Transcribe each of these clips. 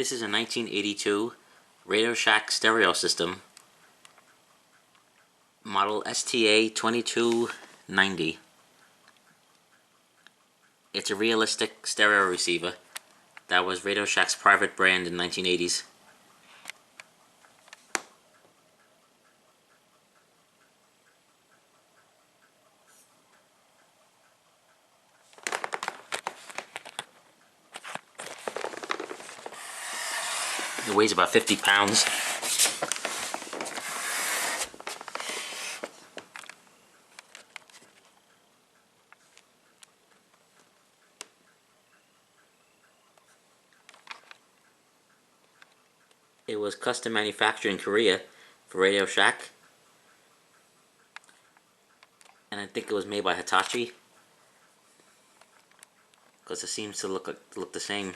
This is a 1982 Radio Shack stereo system, model STA2290. It's a realistic stereo receiver that was Radio Shack's private brand in the 1980s. It weighs about 50 pounds. It was custom manufactured in Korea for Radio Shack, and I think it was made by Hitachi, because it seems to look the same.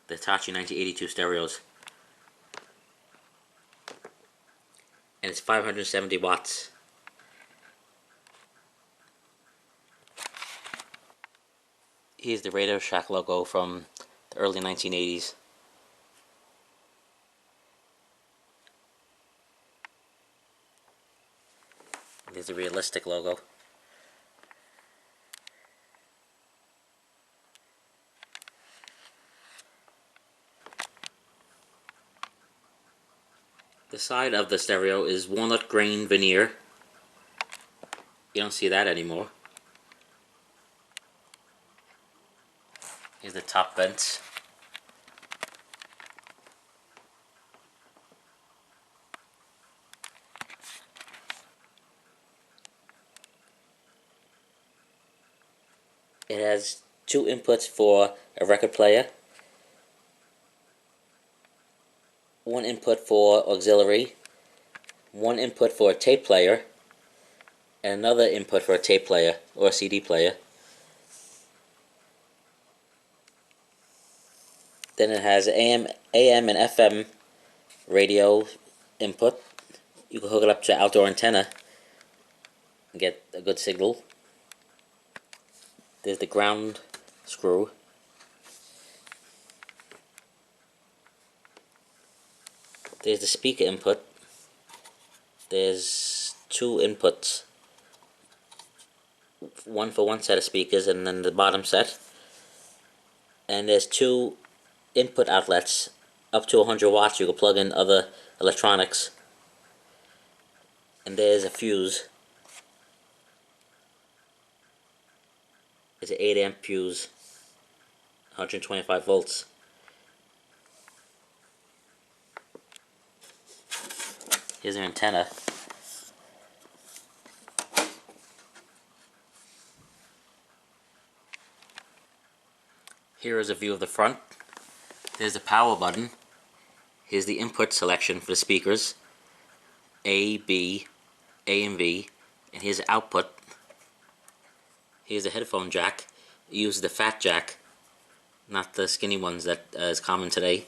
The Hitachi 1982 stereos, and it's 570 watts. Here's the Radio Shack logo from the early 1980s. There's the realistic logo. The side of the stereo is walnut grain veneer. You don't see that anymore. Here's the top vents. It has two inputs for a record player, one input for auxiliary, one input for a tape player, and another input for a tape player or a CD player. Then it has AM and FM radio input. You can hook it up to an outdoor antenna and get a good signal. There's the ground screw. There's the speaker input. There's two inputs, one for one set of speakers and then the bottom set. And there's two input outlets up to 100 watts. You can plug in other electronics. And there's a fuse. It's an 8 amp fuse, 125 volts. Here's an antenna. Here is a view of the front. There's the power button. Here's the input selection for the speakers, A, B, A and B, and here's the output. Here's a headphone jack. It uses the fat jack, not the skinny ones that is common today.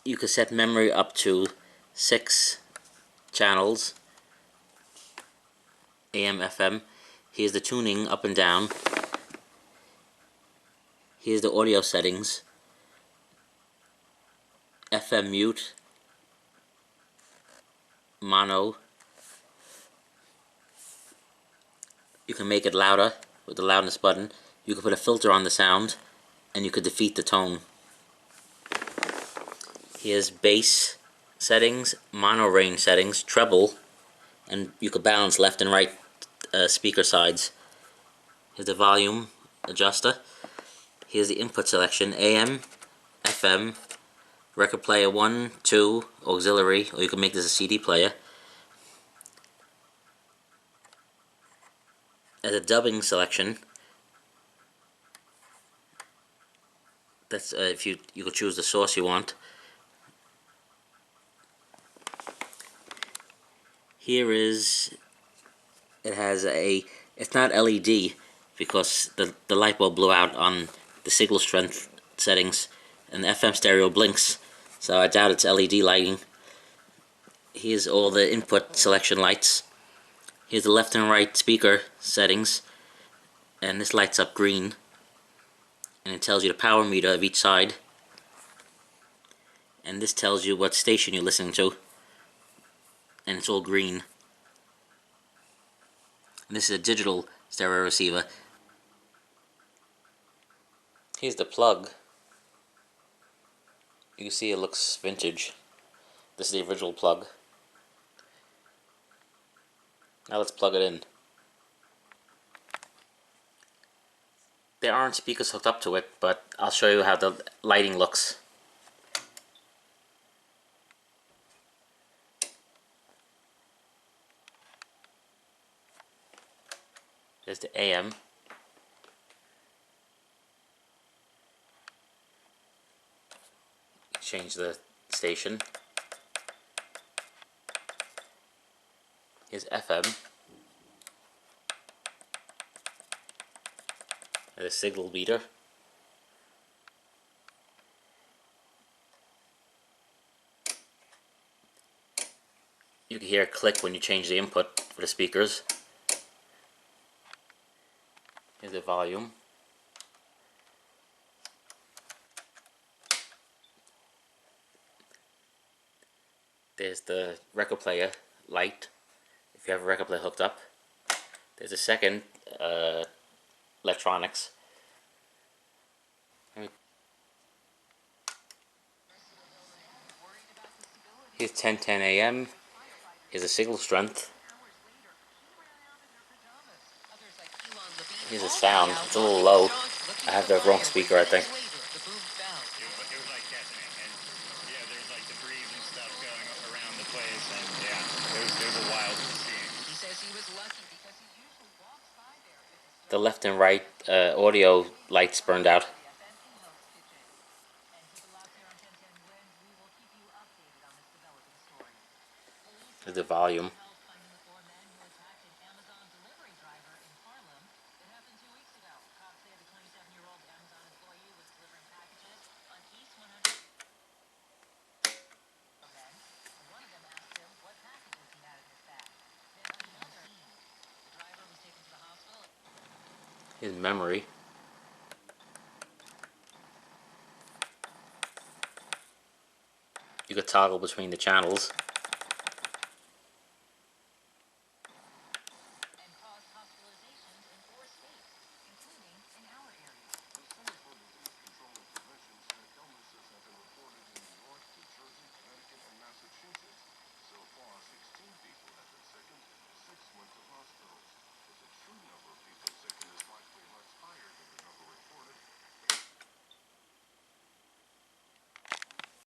You can set memory up to 6 channels, AM, FM. Here's the tuning up and down. Here's the audio settings. FM mute, mono. You can make it louder with the loudness button. You can put a filter on the sound, and you could defeat the tone. Here's bass settings, mono range settings, treble, and you could balance left and right speaker sides. Here's the volume adjuster. Here's the input selection, AM, FM, record player 1, 2, auxiliary, or you can make this a CD player. As a dubbing selection, that's if you could choose the source you want. Here is, it has it's not LED because the light bulb blew out on the signal strength settings, and the FM stereo blinks, so I doubt it's LED lighting. Here's all the input selection lights. Here's the left and right speaker settings, and this lights up green. and it tells you the power meter of each side, and this tells you what station you're listening to, and it's all green. And this is a digital stereo receiver. Here's the plug. You can see it looks vintage. This is the original plug. Now let's plug it in. There aren't speakers hooked up to it, but I'll show you how the lighting looks. There's the AM. Change the station. Here's FM. And the signal meter. You can hear a click when you change the input for the speakers. Here's the volume. There's the record player light, if you have a record player hooked up. There's a second electronics. Here's 1010 AM. Here's the signal strength. Here's the sound. It's a little low. I have the wrong speaker, I think. The left and right audio lights burned out. There's the volume. Here's memory. You could toggle between the channels.